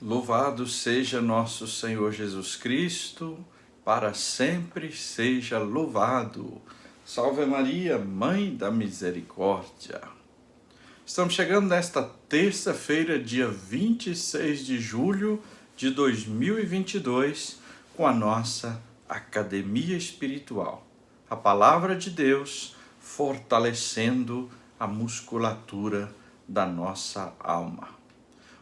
Louvado seja nosso Senhor Jesus Cristo, para sempre seja louvado. Salve Maria, Mãe da Misericórdia. Estamos chegando nesta terça-feira, dia 26 de julho de 2022, com a nossa Academia Espiritual. A Palavra de Deus fortalecendo a musculatura da nossa alma.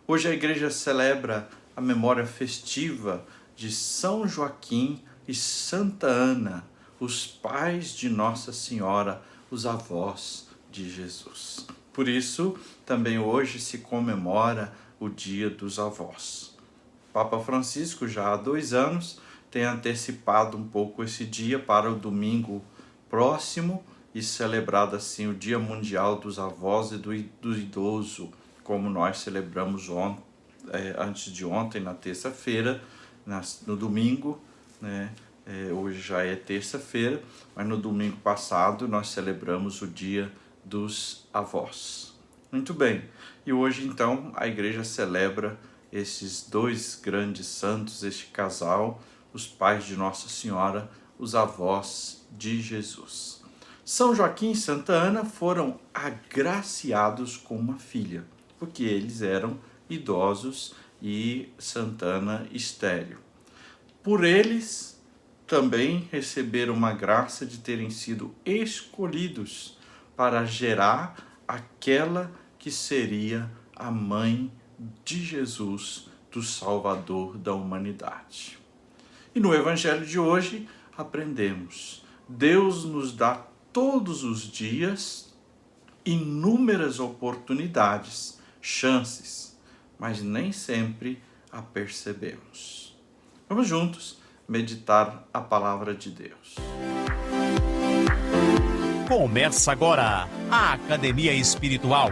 Hoje a igreja celebra a memória festiva de São Joaquim e Santa Ana, os pais de Nossa Senhora, os avós de Jesus. Por isso, também hoje se comemora o Dia dos Avós. Papa Francisco, já há 2 anos, tem antecipado um pouco esse dia para o domingo próximo e celebrado assim o Dia Mundial dos Avós e do Idoso, como nós celebramos antes de ontem, na terça-feira, no domingo, né? Hoje já é terça-feira, mas no domingo passado nós celebramos o Dia dos Avós. Muito bem, e hoje então a igreja celebra esses 2 grandes santos, este casal, os pais de Nossa Senhora, os avós de Jesus. São Joaquim e Santa Ana foram agraciados com uma filha, porque eles eram idosos e Santa Ana estéril. Por eles também receberam uma graça de terem sido escolhidos para gerar aquela que seria a mãe de Jesus, do Salvador da humanidade. E no Evangelho de hoje aprendemos: Deus nos dá todos os dias inúmeras oportunidades, chances, mas nem sempre a percebemos. Vamos juntos meditar a palavra de Deus. Começa agora a Academia Espiritual,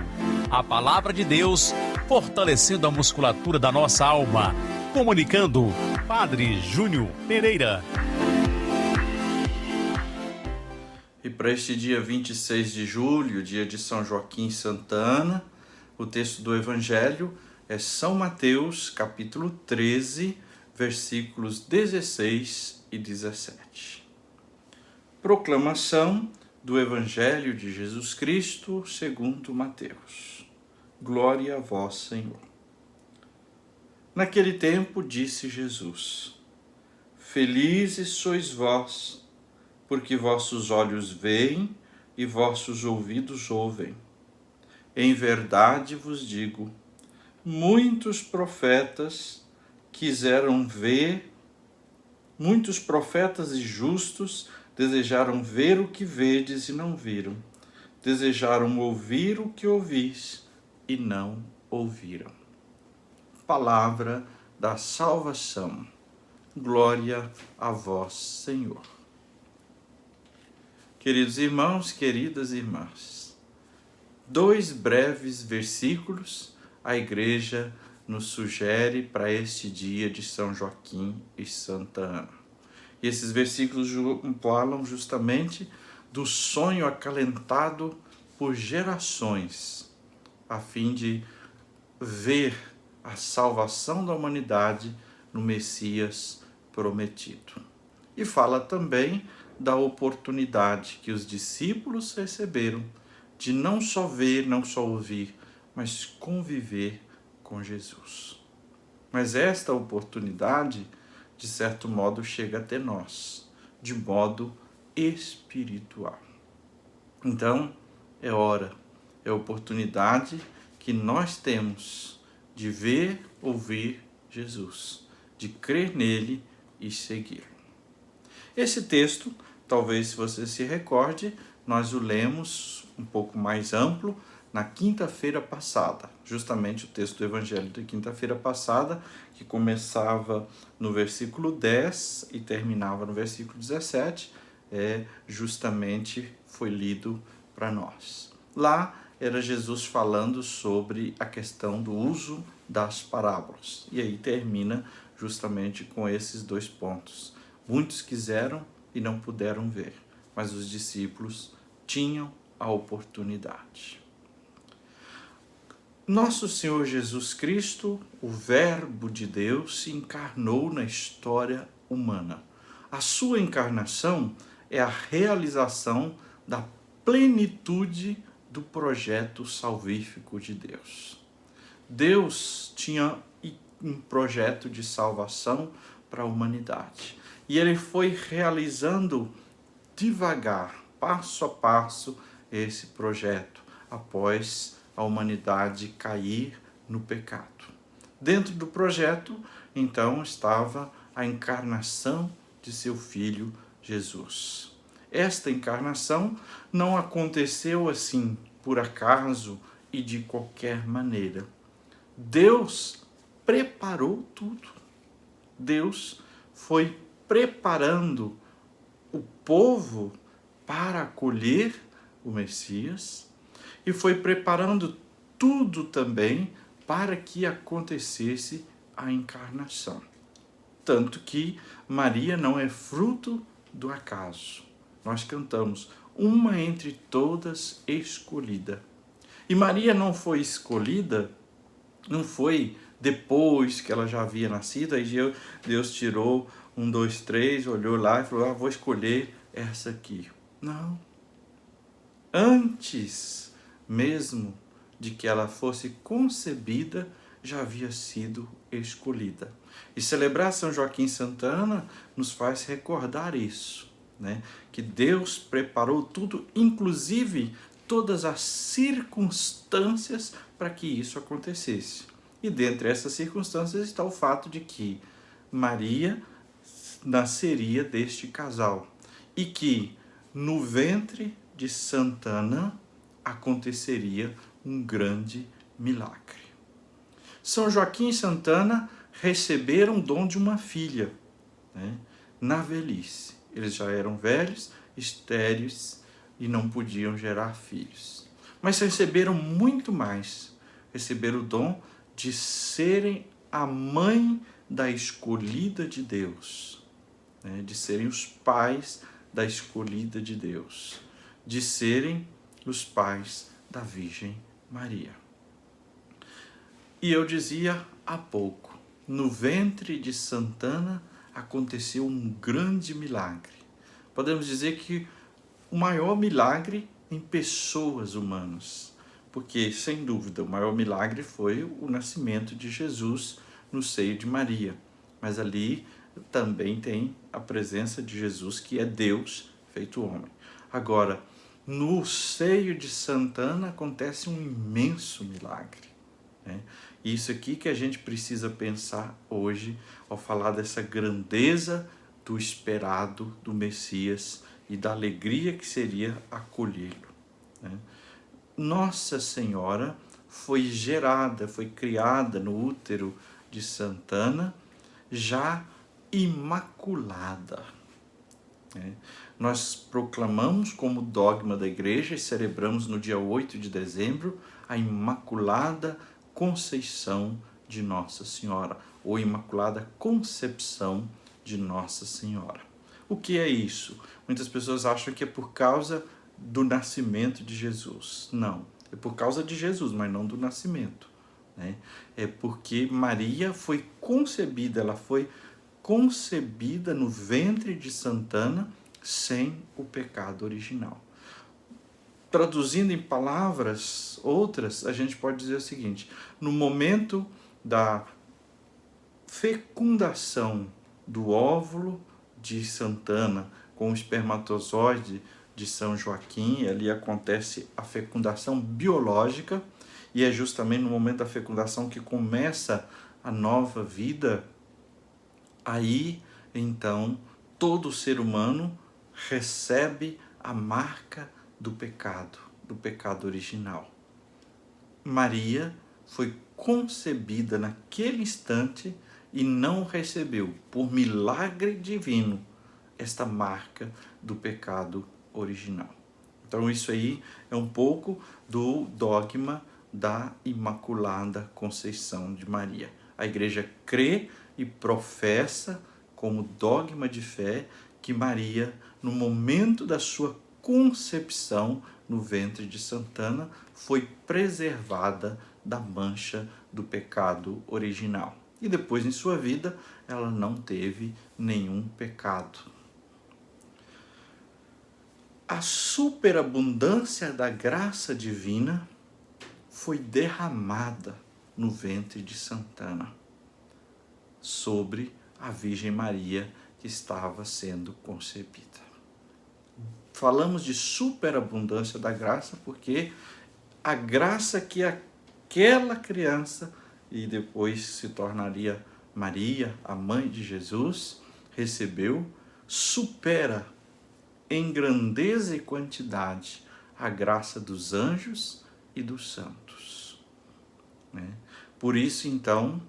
a palavra de Deus fortalecendo a musculatura da nossa alma. Comunicando, Padre Júnior Pereira. E para este dia 26 de julho, dia de São Joaquim e Santa Ana, o texto do Evangelho é São Mateus, capítulo 13, versículos 16 e 17. Proclamação do Evangelho de Jesus Cristo segundo Mateus. Glória a vós, Senhor. Naquele tempo disse Jesus: Felizes sois vós, porque vossos olhos veem e vossos ouvidos ouvem. Em verdade vos digo, muitos profetas e justos desejaram ver o que vedes e não viram, desejaram ouvir o que ouvis e não ouviram. Palavra da salvação. Glória a vós, Senhor. Queridos irmãos, queridas irmãs, 2 breves versículos a igreja nos sugere para este dia de São Joaquim e Santa Ana. E esses versículos falam justamente do sonho acalentado por gerações, a fim de ver a salvação da humanidade no Messias prometido. E fala também da oportunidade que os discípulos receberam de não só ver, não só ouvir, mas conviver com Jesus. Mas esta oportunidade, de certo modo, chega até nós, de modo espiritual. Então, é hora, é oportunidade que nós temos de ver, ouvir Jesus, de crer nele e seguir. Esse texto, talvez se você se recorde, nós o lemos um pouco mais amplo na quinta-feira passada, justamente o texto do Evangelho da quinta-feira passada, que começava no versículo 10 e terminava no versículo 17, justamente foi lido para nós. Lá era Jesus falando sobre a questão do uso das parábolas, e aí termina justamente com esses 2 pontos. Muitos quiseram e não puderam ver, mas os discípulos tinham a oportunidade. Nosso Senhor Jesus Cristo, o Verbo de Deus, se encarnou na história humana. A sua encarnação é a realização da plenitude do projeto salvífico de Deus. Deus tinha um projeto de salvação para a humanidade. E ele foi realizando devagar, passo a passo, esse projeto, após a humanidade cair no pecado. Dentro do projeto, então, estava a encarnação de seu Filho Jesus. Esta encarnação não aconteceu assim, por acaso e de qualquer maneira. Deus preparou tudo. Deus foi preparando o povo para acolher o Messias e foi preparando tudo também para que acontecesse a encarnação. Tanto que Maria não é fruto do acaso. Nós cantamos, uma entre todas escolhida. E Maria não foi escolhida, não foi depois que ela já havia nascido, aí Deus tirou 1, 2, 3, olhou lá e falou, vou escolher essa aqui. Não. Antes mesmo de que ela fosse concebida, já havia sido escolhida. E celebrar São Joaquim Santana nos faz recordar isso, né? Que Deus preparou tudo, inclusive todas as circunstâncias para que isso acontecesse. E dentre essas circunstâncias está o fato de que Maria nasceria deste casal e que no ventre de Santana aconteceria um grande milagre. São Joaquim e Santana receberam o dom de uma filha, né, na velhice. Eles já eram velhos, estéreis e não podiam gerar filhos. Mas receberam muito mais. Receberam o dom de serem a mãe da escolhida de Deus, né, de serem os pais da escolhida de Deus, de serem os pais da Virgem Maria. E eu dizia há pouco, no ventre de Santana aconteceu um grande milagre. Podemos dizer que o maior milagre em pessoas humanas, porque, sem dúvida, o maior milagre foi o nascimento de Jesus no seio de Maria. Mas ali também tem a presença de Jesus, que é Deus feito homem. Agora, no seio de Santana acontece um imenso milagre, né? Isso aqui que a gente precisa pensar hoje ao falar dessa grandeza do esperado do Messias e da alegria que seria acolhê-lo, né? Nossa Senhora foi gerada, foi criada no útero de Santana, já imaculada, né? Nós proclamamos como dogma da Igreja e celebramos no dia 8 de dezembro a Imaculada Conceição de Nossa Senhora, ou Imaculada Concepção de Nossa Senhora. O que é isso? Muitas pessoas acham que é por causa do nascimento de Jesus. Não, é por causa de Jesus, mas não do nascimento, né? É porque Maria foi concebida, ela foi concebida no ventre de Santana sem o pecado original. Traduzindo em palavras outras, a gente pode dizer o seguinte: no momento da fecundação do óvulo de Santana com o espermatozoide de São Joaquim, ali acontece a fecundação biológica, e é justamente no momento da fecundação que começa a nova vida. Aí, então, todo ser humano recebe a marca do pecado original. Maria foi concebida naquele instante e não recebeu, por milagre divino, esta marca do pecado original. Então isso aí é um pouco do dogma da Imaculada Conceição de Maria. A Igreja crê e professa como dogma de fé que Maria, no momento da sua concepção no ventre de Santana, foi preservada da mancha do pecado original. E depois, em sua vida, ela não teve nenhum pecado. A superabundância da graça divina foi derramada no ventre de Santana sobre a Virgem Maria que estava sendo concebida. Falamos de superabundância da graça porque a graça que aquela criança, e depois se tornaria Maria, a mãe de Jesus, recebeu, supera em grandeza e quantidade a graça dos anjos e dos santos. Por isso, então,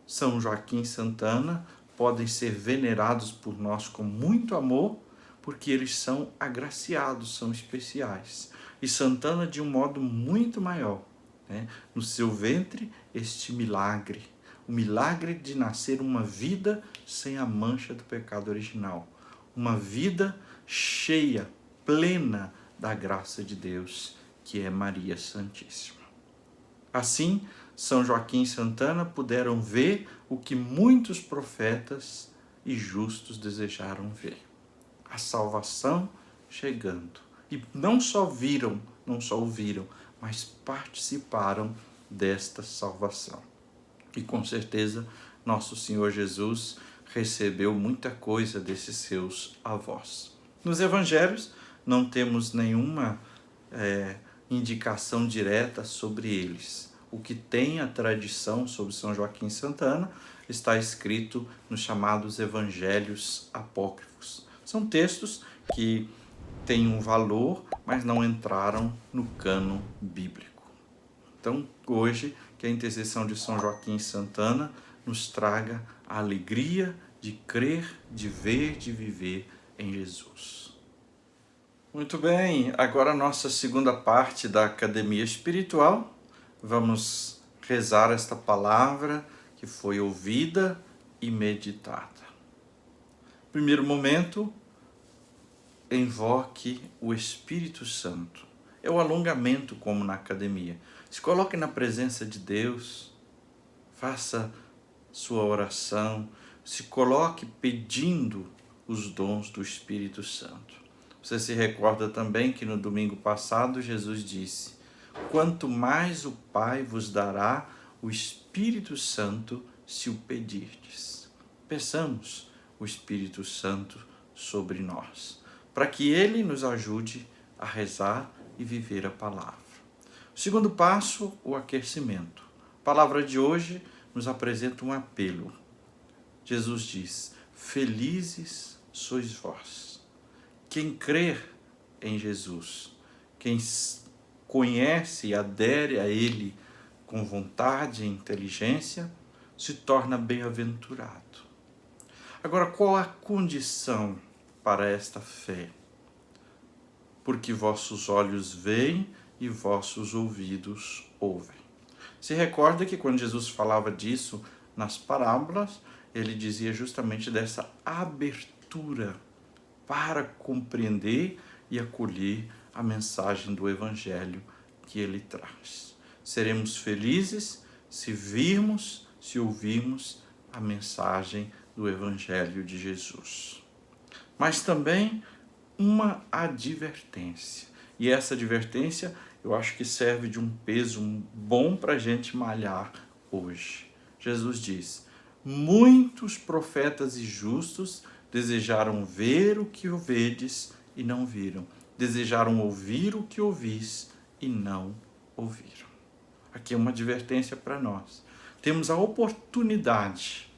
São Joaquim e Santana podem ser venerados por nós com muito amor, porque eles são agraciados, são especiais. E Santana de um modo muito maior. No seu ventre, este milagre, o milagre de nascer uma vida sem a mancha do pecado original, uma vida cheia, plena da graça de Deus, que é Maria Santíssima. Assim, São Joaquim e Santana puderam ver o que muitos profetas e justos desejaram ver: a salvação chegando. E não só viram, não só ouviram, mas participaram desta salvação. E com certeza, nosso Senhor Jesus recebeu muita coisa desses seus avós. Nos evangelhos, não temos nenhuma indicação direta sobre eles. O que tem a tradição sobre São Joaquim e Santana está escrito nos chamados evangelhos apócrifos. São textos que têm um valor, mas não entraram no cânon bíblico. Então, hoje, que a intercessão de São Joaquim e Santana nos traga a alegria de crer, de ver, de viver em Jesus. Muito bem, agora a nossa segunda parte da Academia Espiritual. Vamos rezar esta palavra que foi ouvida e meditada. Primeiro momento, invoque o Espírito Santo. É o alongamento como na academia. Se coloque na presença de Deus, faça sua oração, se coloque pedindo os dons do Espírito Santo. Você se recorda também que no domingo passado Jesus disse: quanto mais o Pai vos dará o Espírito Santo se o pedirdes. Peçamos o Espírito Santo sobre nós, para que ele nos ajude a rezar e viver a palavra. O segundo passo, o aquecimento. A palavra de hoje nos apresenta um apelo. Jesus diz: felizes sois vós. Quem crer em Jesus, quem conhece e adere a ele com vontade e inteligência, se torna bem-aventurado. Agora, qual a condição para esta fé? Porque vossos olhos veem e vossos ouvidos ouvem. Se recorda que quando Jesus falava disso nas parábolas, ele dizia justamente dessa abertura para compreender e acolher a mensagem do Evangelho que ele traz. Seremos felizes se virmos, se ouvirmos a mensagem do Evangelho de Jesus. Mas também uma advertência. E essa advertência eu acho que serve de um peso bom para a gente malhar hoje. Jesus diz: muitos profetas e justos desejaram ver o que vedes e não viram. Desejaram ouvir o que ouvis e não ouviram. Aqui é uma advertência para nós. Temos a oportunidade,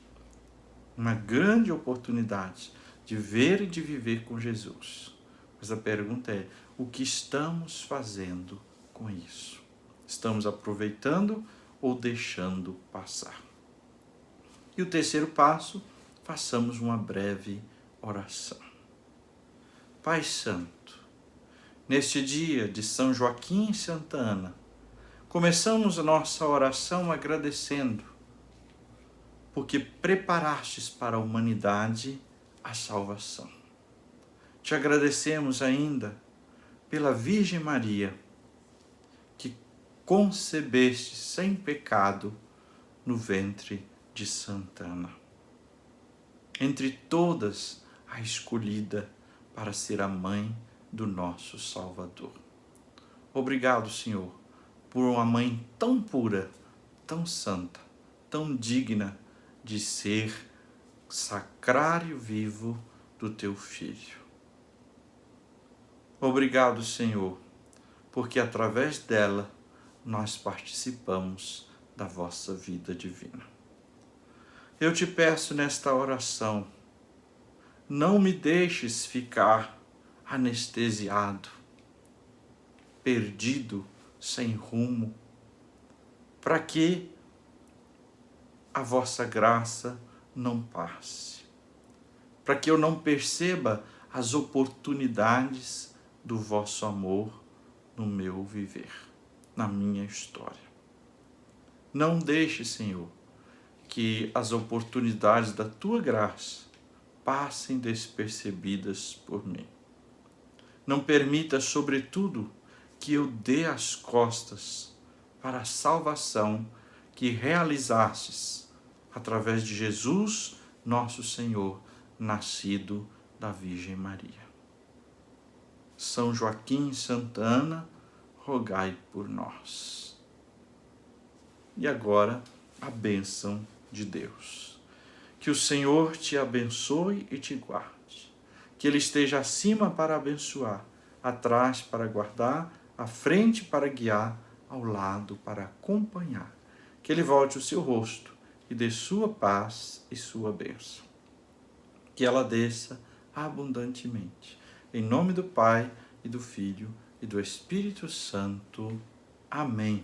uma grande oportunidade, de ver e de viver com Jesus. Mas a pergunta é: o que estamos fazendo com isso? Estamos aproveitando ou deixando passar? E o terceiro passo, façamos uma breve oração. Pai Santo, neste dia de São Joaquim e Santana, começamos a nossa oração agradecendo, porque preparastes para a humanidade a salvação. Te agradecemos ainda pela Virgem Maria, que concebeste sem pecado no ventre de Santa Ana. Entre todas, a escolhida para ser a mãe do nosso Salvador. Obrigado, Senhor, por uma mãe tão pura, tão santa, tão digna de ser sacrário vivo do teu Filho. Obrigado, Senhor, porque através dela nós participamos da vossa vida divina. Eu te peço nesta oração, não me deixes ficar anestesiado, perdido, sem rumo, para que a vossa graça não passe, para que eu não perceba as oportunidades do vosso amor no meu viver, na minha história. Não deixe, Senhor, que as oportunidades da tua graça passem despercebidas por mim. Não permita, sobretudo, que eu dê as costas para a salvação que realizastes através de Jesus, nosso Senhor, nascido da Virgem Maria. São Joaquim e Santa Ana, rogai por nós. E agora, a bênção de Deus. Que o Senhor te abençoe e te guarde. Que Ele esteja acima para abençoar, atrás para guardar, à frente para guiar, ao lado para acompanhar. Que Ele volte o seu rosto e dê sua paz e sua bênção. Que ela desça abundantemente. Em nome do Pai, e do Filho, e do Espírito Santo. Amém.